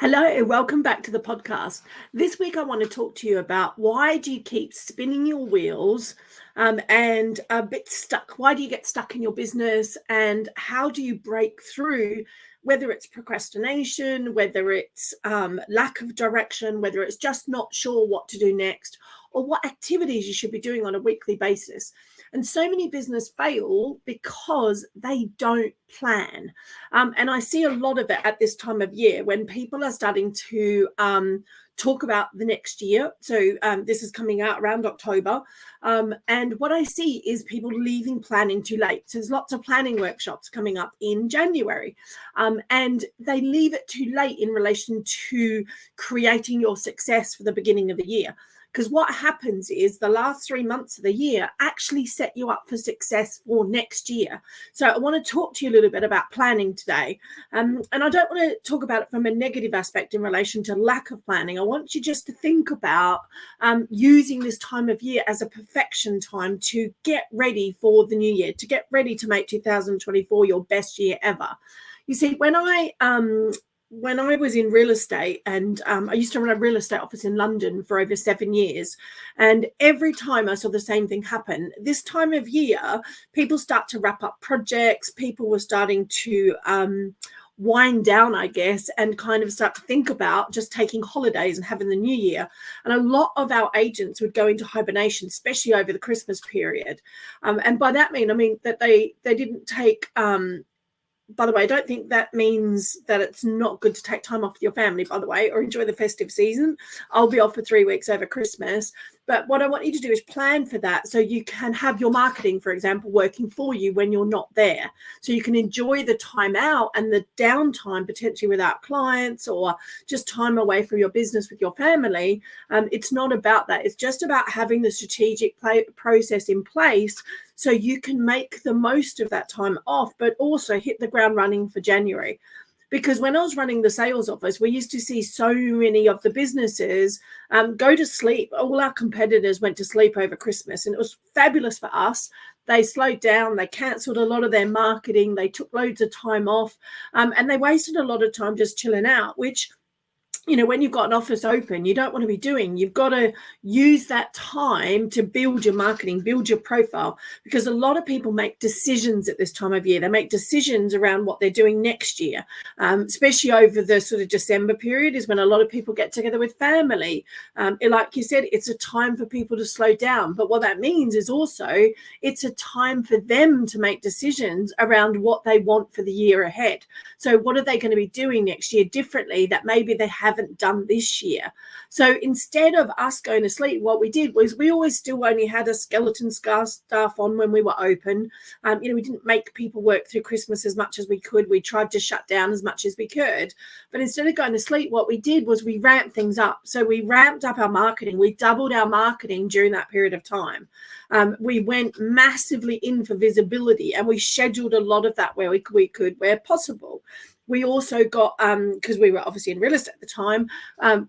Hello, welcome back to the podcast. This week I want to talk to you about why do you keep spinning your wheels and a bit stuck? Why do you get stuck in your business, and how do you break through, whether it's procrastination, whether it's lack of direction, whether it's just not sure what to do next, or what activities you should be doing on a weekly basis. And so many business fail because they don't plan. And I see a lot of it at this time of year when people are starting to talk about the next year. So this is coming out around October. And what I see is people leaving planning too late. So there's lots of planning workshops coming up in January. And they leave it too late in relation to creating your success for the beginning of the year. Because what happens is the last 3 months of the year actually set you up for success for next year. So I want to talk to you a little bit about planning today. And I don't want to talk about it from a negative aspect in relation to lack of planning. I want you just to think about using this time of year as a perfection time to get ready for the new year, to get ready to make 2024 your best year ever. You see, when I was in real estate, and I used to run a real estate office in London for over 7 years, and every time I saw the same thing happen. This time of year, people start to wrap up projects. People were starting to wind down, I guess, and kind of start to think about just taking holidays and having the new year. And a lot of our agents would go into hibernation, especially over the Christmas period. And by that I mean that they didn't take by the way, I don't think that means that it's not good to take time off with your family, by the way, or enjoy the festive season. I'll be off for 3 weeks over Christmas. But what I want you to do is plan for that so you can have your marketing, for example, working for you when you're not there. So you can enjoy the time out and the downtime potentially without clients, or just time away from your business with your family. It's not about that. It's just about having the strategic process in place so you can make the most of that time off, but also hit the ground running for January. Because when I was running the sales office, we used to see so many of the businesses go to sleep. All our competitors went to sleep over Christmas, and it was fabulous for us. They slowed down, they cancelled a lot of their marketing, they took loads of time off, and they wasted a lot of time just chilling out, which, you know, when you've got an office open, you don't want to be doing. You've got to use that time to build your marketing, build your profile, because a lot of people make decisions at this time of year. They make decisions around what they're doing next year, especially over the sort of December period is when a lot of people get together with family. Like you said, it's a time for people to slow down. But what that means is also it's a time for them to make decisions around what they want for the year ahead. So what are they going to be doing next year differently that maybe they haven't done this year? So instead of us going to sleep, what we did was we always still only had a skeleton staff on when we were open. We didn't make people work through Christmas as much as we could. We tried to shut down as much as we could. But instead of going to sleep, what we did was we ramped things up. So we ramped up our marketing. We doubled our marketing during that period of time. We went massively in for visibility, and we scheduled a lot of that where we could, where possible. We also got, because we were obviously in real estate at the time,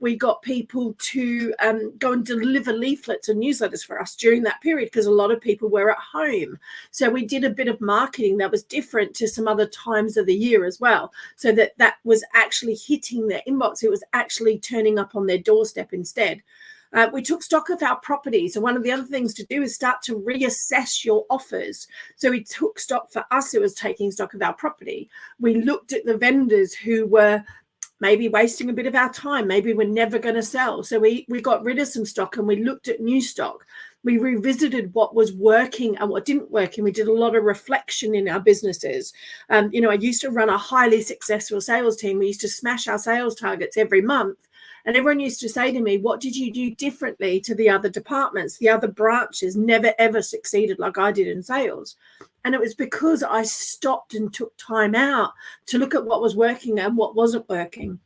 we got people to go and deliver leaflets and newsletters for us during that period, because a lot of people were at home. So we did a bit of marketing that was different to some other times of the year as well, so that was actually hitting their inbox. It was actually turning up on their doorstep instead. We took stock of our property. So one of the other things to do is start to reassess your offers. So we took stock. For us, it was taking stock of our property. We looked at the vendors who were maybe wasting a bit of our time. Maybe we're never going to sell. So we got rid of some stock and we looked at new stock. We revisited what was working and what didn't work, and we did a lot of reflection in our businesses. I used to run a highly successful sales team. We used to smash our sales targets every month. And everyone used to say to me, what did you do differently to the other departments? The other branches never, ever succeeded like I did in sales. And it was because I stopped and took time out to look at what was working and what wasn't working.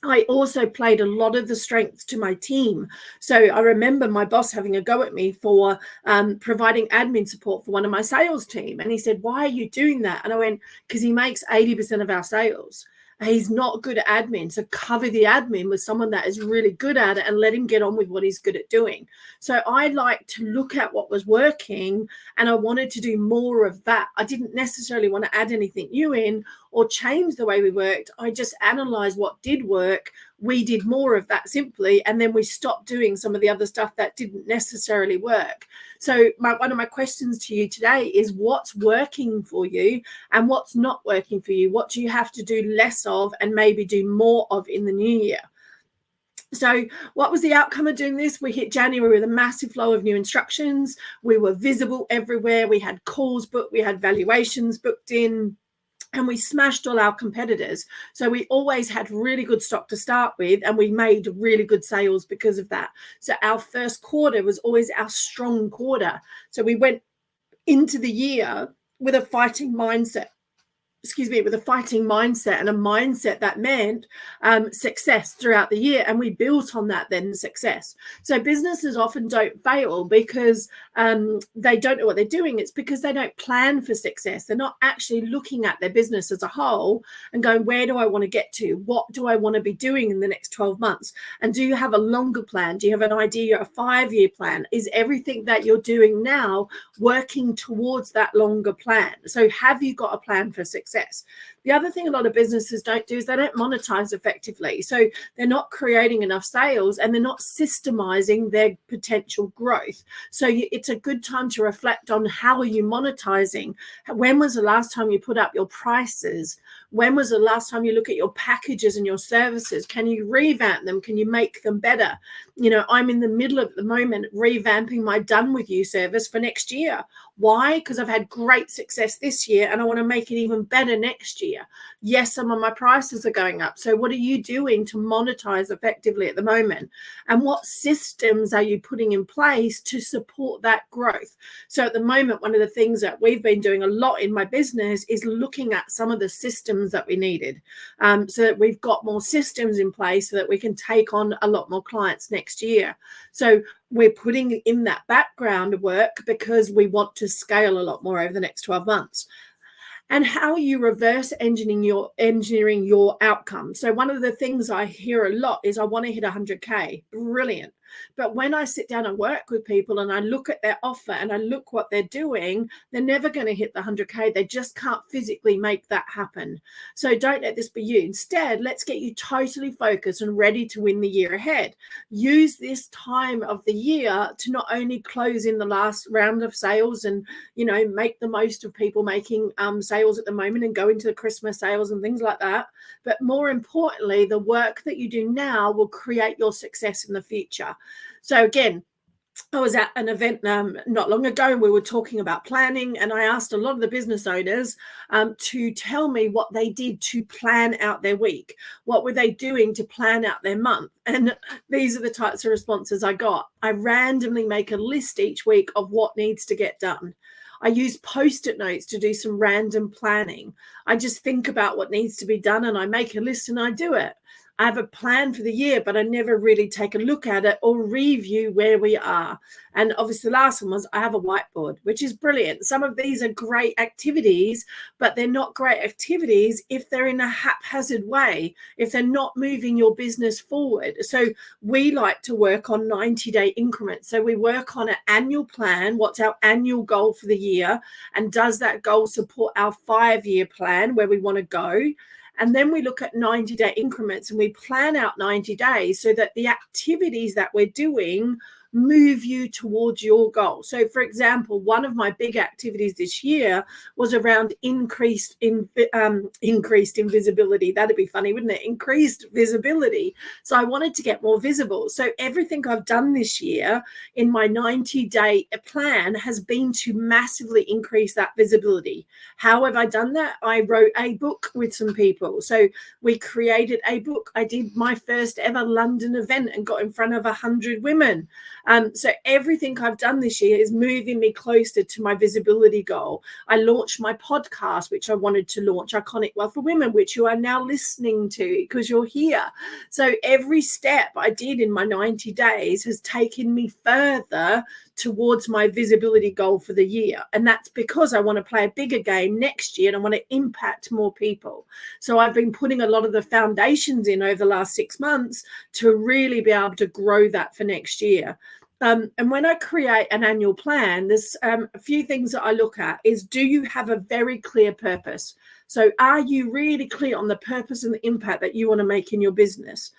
I also played a lot of the strengths to my team. So I remember my boss having a go at me for providing admin support for one of my sales team. And he said, why are you doing that? And I went, because he makes 80% of our sales. he's not good at admin. So cover the admin with someone that is really good at it and let him get on with what he's good at doing. So I like to look at what was working and I wanted to do more of that. I didn't necessarily want to add anything new in or change the way we worked. I just analyzed what did work. We did more of that simply, and then we stopped doing some of the other stuff that didn't necessarily work. So one of my questions to you today is, what's working for you and what's not working for you? What do you have to do less of and maybe do more of in the new year? So what was the outcome of doing this? We hit January with a massive flow of new instructions. We were visible everywhere. We had calls booked. We had valuations booked in. And we smashed all our competitors. So we always had really good stock to start with, and we made really good sales because of that. So our first quarter was always our strong quarter. So we went into the year with a fighting mindset. With a fighting mindset and a mindset that meant success throughout the year. And we built on that then success. So businesses often don't fail because they don't know what they're doing. It's because they don't plan for success. They're not actually looking at their business as a whole and going, where do I want to get to? What do I want to be doing in the next 12 months? And do you have a longer plan? Do you have an idea, a 5-year plan? Is everything that you're doing now working towards that longer plan? So have you got a plan for success? The other thing a lot of businesses don't do is they don't monetize effectively. So they're not creating enough sales and they're not systemizing their potential growth. So it's a good time to reflect on, how are you monetizing? When was the last time you put up your prices? When was the last time you look at your packages and your services? Can you revamp them? Can you make them better? I'm in the middle of the moment revamping my Done With You service for next year. Why? Because I've had great success this year and I want to make it even better next year. Yes, some of my prices are going up. So what are you doing to monetize effectively at the moment? And what systems are you putting in place to support that growth? So at the moment, one of the things that we've been doing a lot in my business is looking at some of the systems that we needed, so that we've got more systems in place so that we can take on a lot more clients next year. So we're putting in that background work because we want to scale a lot more over the next 12 months. And how are you reverse engineering your outcome? So one of the things I hear a lot is, I want to hit 100K. Brilliant. But when I sit down and work with people and I look at their offer and I look what they're doing, they're never going to hit the 100K. They just can't physically make that happen. So don't let this be you. Instead, let's get you totally focused and ready to win the year ahead. Use this time of the year to not only close in the last round of sales and, make the most of people making sales at the moment and go into the Christmas sales and things like that. But more importantly, the work that you do now will create your success in the future. So again, I was at an event not long ago, and we were talking about planning, and I asked a lot of the business owners to tell me what they did to plan out their week. What were they doing to plan out their month? And these are the types of responses I got. I randomly make a list each week of what needs to get done. I use Post-it notes to do some random planning. I just think about what needs to be done and I make a list and I do it. I have a plan for the year, but I never really take a look at it or review where we are. And obviously the last one was, I have a whiteboard, which is brilliant. Some of these are great activities, but they're not great activities if they're in a haphazard way, if they're not moving your business forward. So we like to work on 90-day increments. So we work on an annual plan. What's our annual goal for the year? And does that goal support our 5-year plan where we want to go? And then we look at 90-day increments and we plan out 90 days so that the activities that we're doing move you towards your goal. So for example, one of my big activities this year was around increased invisibility. That'd be funny, wouldn't it? Increased visibility. So I wanted to get more visible. So everything I've done this year in my 90-day plan has been to massively increase that visibility. How have I done that? I wrote a book with some people. So we created a book. I did my first ever London event and got in front of 100 women. So everything I've done this year is moving me closer to my visibility goal. I launched my podcast, which I wanted to launch, Iconic Wealth for Women, which you are now listening to because you're here. So every step I did in my 90 days has taken me further towards my visibility goal for the year. And that's because I want to play a bigger game next year and I want to impact more people. So I've been putting a lot of the foundations in over the last 6 months to really be able to grow that for next year. And when I create an annual plan, there's a few things that I look at is, do you have a very clear purpose? So are you really clear on the purpose and the impact that you want to make in your business?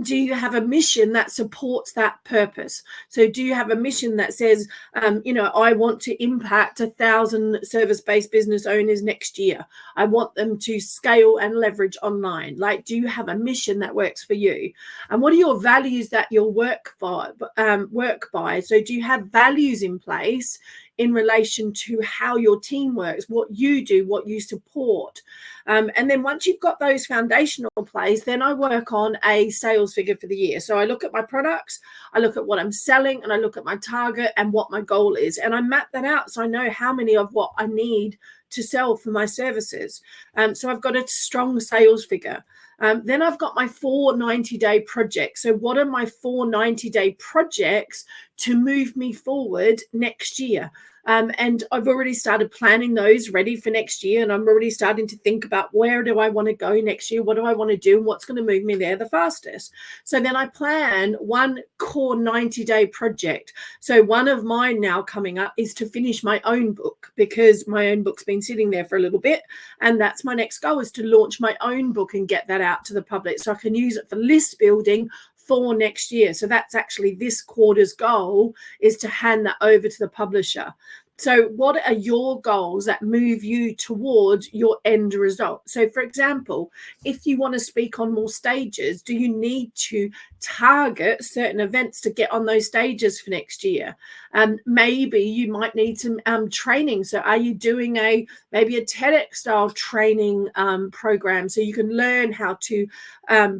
Do you have a mission that supports that purpose? So do you have a mission that says, I want to impact 1,000 service-based business owners next year. I want them to scale and leverage online. Like, do you have a mission that works for you? And what are your values that you'll work by? So do you have values in place in relation to how your team works, what you do, what you support? And then once you've got those foundational place, then I work on a sales figure for the year. So I look at my products, I look at what I'm selling, and I look at my target and what my goal is. And I map that out so I know how many of what I need to sell for my services. So I've got a strong sales figure. Then I've got my 4 90-day projects. So what are my 4 90-day projects to move me forward next year? And I've already started planning those ready for next year. And I'm already starting to think about, where do I want to go next year? What do I want to do? And what's going to move me there the fastest? So then I plan one core 90-day project. So one of mine now coming up is to finish my own book, because my own book's been sitting there for a little bit. And that's my next goal, is to launch my own book and get that out to the public so I can use it for list building for next year. So that's actually this quarter's goal, is to hand that over to the publisher. So what are your goals that move you towards your end result? So for example, if you want to speak on more stages, do you need to target certain events to get on those stages for next year? Maybe you might need some training. So are you doing maybe a TEDx style training program so you can learn how to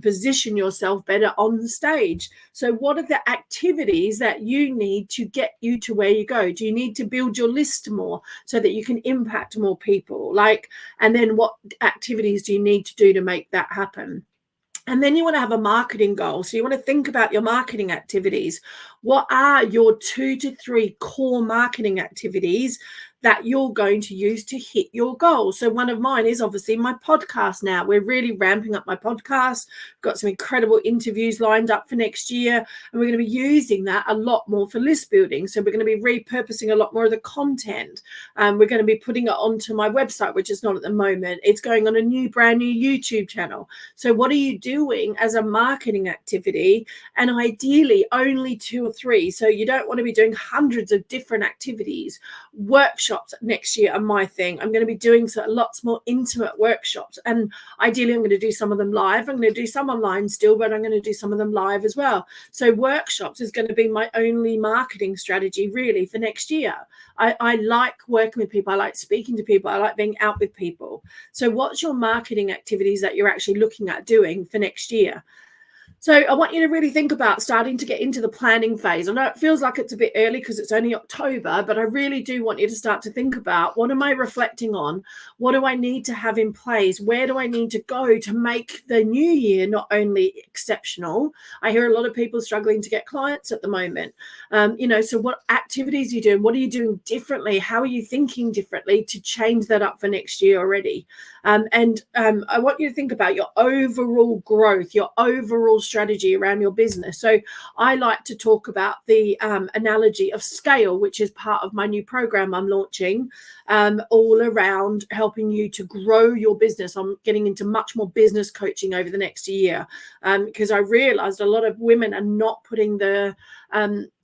position yourself better on the stage? So what are the activities that you need to get you to where you go? Do you need to build your list more so that you can impact more people? And then what activities do you need to do to make that happen? And then you want to have a marketing goal. So you want to think about your marketing activities. What are your 2 to 3 core marketing activities that you're going to use to hit your goals? So one of mine is obviously my podcast now. We're really ramping up my podcast. We've got some incredible interviews lined up for next year. And we're going to be using that a lot more for list building. So we're going to be repurposing a lot more of the content. We're going to be putting it onto my website, which is not at the moment. It's going on a brand new YouTube channel. So what are you doing as a marketing activity? And ideally only 2 or 3. So you don't want to be doing hundreds of different activities. Workshops next year are my thing. I'm going to be doing lots more intimate workshops, and ideally I'm going to do some of them live. I'm going to do some online still, but I'm going to do some of them live as well. So workshops is going to be my only marketing strategy really for next year. I like working with people. I like speaking to people. I like being out with people. So what's your marketing activities that you're actually looking at doing for next year? So I want you to really think about starting to get into the planning phase. I know it feels like it's a bit early because it's only October, but I really do want you to start to think about, what am I reflecting on? What do I need to have in place? Where do I need to go to make the new year not only exceptional? I hear a lot of people struggling to get clients at the moment. So what activities are you doing? What are you doing differently? How are you thinking differently to change that up for next year already? I want you to think about your overall growth, your overall strategy around your business. So I like to talk about the analogy of scale, which is part of my new program I'm launching, all around helping you to grow your business. I'm getting into much more business coaching over the next year because I realized a lot of women are not putting the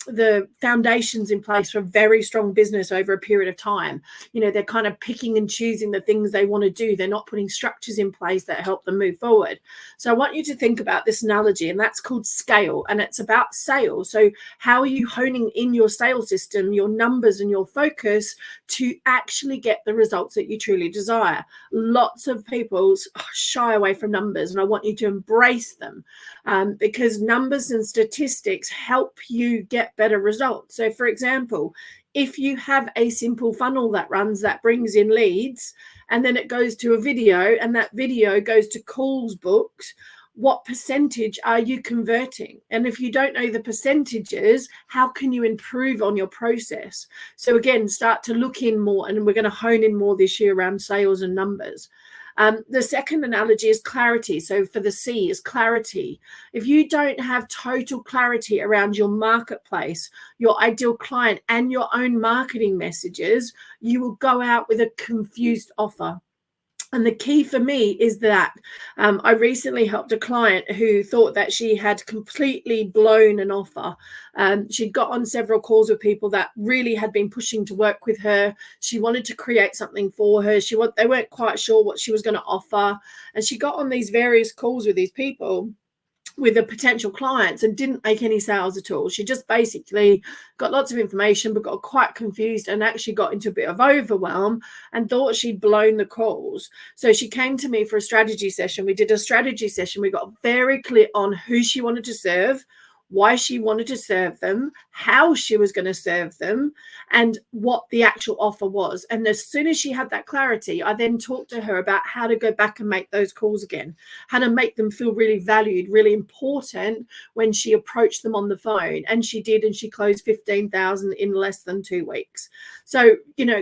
the foundations in place for a very strong business over a period of time. They're kind of picking and choosing the things they want to do. They're not putting structures in place that help them move forward. So I want you to think about this analogy, and that's called scale, and it's about sales. So how are you honing in your sales system, your numbers and your focus to actually get the results that you truly desire? Lots of people shy away from numbers, and I want you to embrace them, because numbers and statistics help you get better results. So for example, if you have a simple funnel that runs, that brings in leads, and then it goes to a video, and that video goes to calls booked, what percentage are you converting? And if you don't know the percentages, how can you improve on your process? So again, start to look in more, and we're going to hone in more this year around sales and numbers. The second analogy is clarity. So for the C is clarity. If you don't have total clarity around your marketplace, your ideal client, and your own marketing messages, you will go out with a confused offer. And the key for me is that I recently helped a client who thought that she had completely blown an offer. She'd got on several calls with people that really had been pushing to work with her. She wanted to create something for her. They weren't quite sure what she was going to offer. And she got on these various calls with these people, with the potential clients, and didn't make any sales at all. She just basically got lots of information, but got quite confused and actually got into a bit of overwhelm and thought she'd blown the calls. So she came to me for a strategy session. We did a strategy session. We got very clear on who she wanted to serve, why she wanted to serve them, how she was going to serve them, and what the actual offer was. And as soon as she had that clarity, I then talked to her about how to go back and make those calls again, how to make them feel really valued, really important when she approached them on the phone. And she did, and she closed 15,000 in less than 2 weeks. So,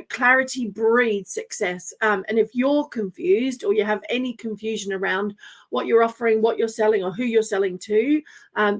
clarity breeds success. And if you're confused, or you have any confusion around what you're offering, what you're selling, or who you're selling to,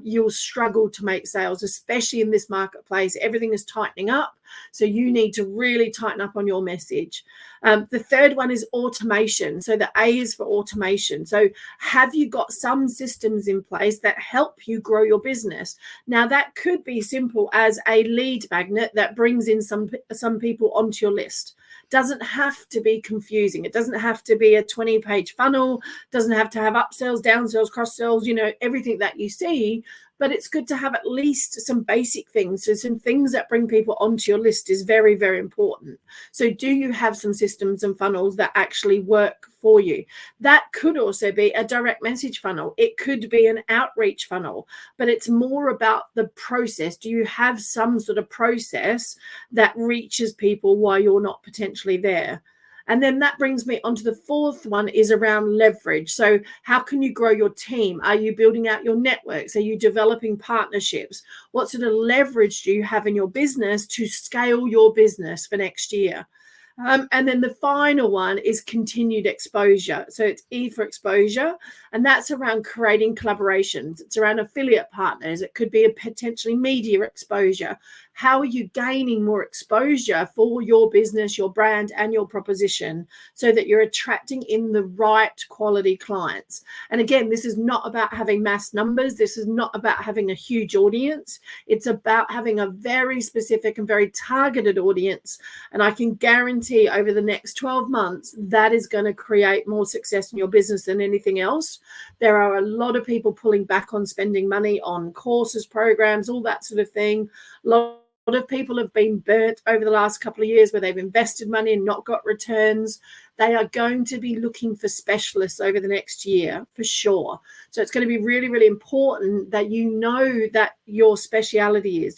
you'll struggle to make sales, especially in this marketplace. Everything is tightening up. So you need to really tighten up on your message. The third one is automation. So the A is for automation. So have you got some systems in place that help you grow your business? Now that could be simple as a lead magnet that brings in some people onto your list. Doesn't have to be confusing. It doesn't have to be a 20-page funnel. Doesn't have to have upsells, downsells, cross sells, everything that you see. But it's good to have at least some basic things. So some things that bring people onto your list is very, very important. So do you have some systems and funnels that actually work for you? That could also be a direct message funnel. It could be an outreach funnel, but it's more about the process. Do you have some sort of process that reaches people while you're not potentially there? And then that brings me on to the fourth one, is around leverage. So how can you grow your team? Are you building out your networks? Are you developing partnerships? What sort of leverage do you have in your business to scale your business for next year? And then the final one is continued exposure. So it's E for exposure, and that's around creating collaborations. It's around affiliate partners. It could be a potentially media exposure. How are you gaining more exposure for your business, your brand, and your proposition so that you're attracting in the right quality clients? And again, this is not about having mass numbers. This is not about having a huge audience. It's about having a very specific and very targeted audience. And I can guarantee over the next 12 months, that is going to create more success in your business than anything else. There are a lot of people pulling back on spending money on courses, programs, all that sort of thing. A lot of people have been burnt over the last couple of years where they've invested money and not got returns. They are going to be looking for specialists over the next year for sure. So it's going to be really, really important that you know that your speciality is,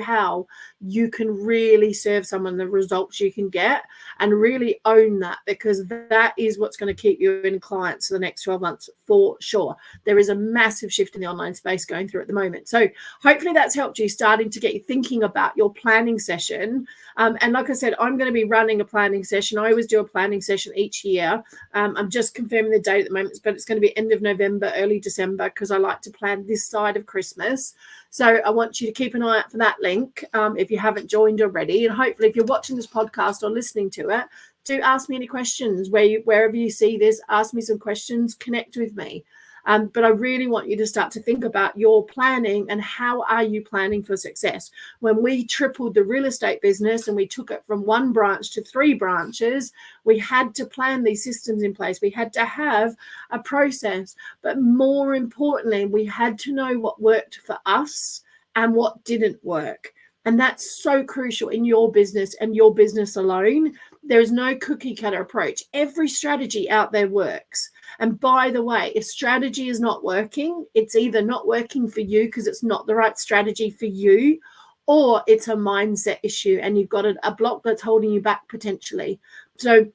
how you can really serve someone, the results you can get, and really own that, because that is what's going to keep you in clients for the next 12 months for sure. There is a massive shift in the online space going through at the moment. So hopefully that's helped you, starting to get you thinking about your planning session. And like I said, I'm going to be running a planning session. I always do a planning session each year. I'm just confirming the date at the moment, but it's going to be end of November, early December, because I like to plan this side of Christmas. So I want you to keep an eye out for that link if you haven't joined already. And hopefully if you're watching this podcast or listening to it, do ask me any questions. Wherever you see this, ask me some questions, connect with me. But I really want you to start to think about your planning and how are you planning for success. When we tripled the real estate business and we took it from 1 branch to 3 branches, we had to plan these systems in place. We had to have a process, but more importantly, we had to know what worked for us and what didn't work. And that's so crucial in your business and your business alone. There is no cookie cutter approach. Every strategy out there works. And by the way, if strategy is not working, it's either not working for you because it's not the right strategy for you, or it's a mindset issue and you've got a block that's holding you back potentially. So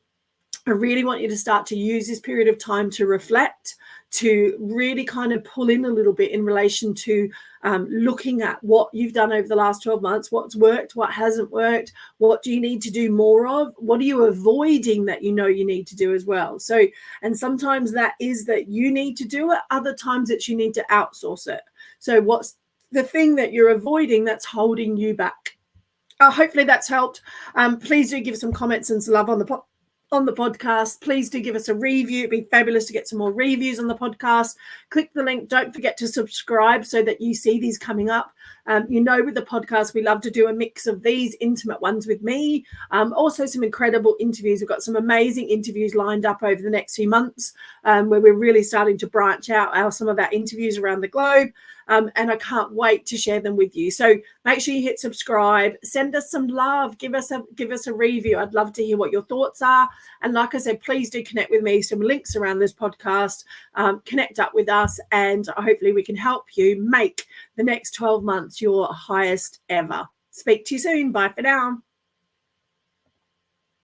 I really want you to start to use this period of time to reflect, to really kind of pull in a little bit in relation to looking at what you've done over the last 12 months, what's worked, what hasn't worked, what do you need to do more of, what are you avoiding that you know you need to do as well. So, and sometimes that is that you need to do it, other times it's you need to outsource it. So what's the thing that you're avoiding that's holding you back? Hopefully that's helped. Please do give some comments and some love on the podcast. Please do give us a review. It'd be fabulous to get some more reviews on the podcast. Click the link. Don't forget to subscribe so that you see these coming up. With the podcast, we love to do a mix of these intimate ones with me. Also some incredible interviews. We've got some amazing interviews lined up over the next few months where we're really starting to branch out some of our interviews around the globe. And I can't wait to share them with you. So make sure you hit subscribe, send us some love, give us a review. I'd love to hear what your thoughts are. And like I said, please do connect with me. Some links around this podcast, connect up with us, and hopefully we can help you make the next 12 months your highest ever. Speak to you soon. Bye for now.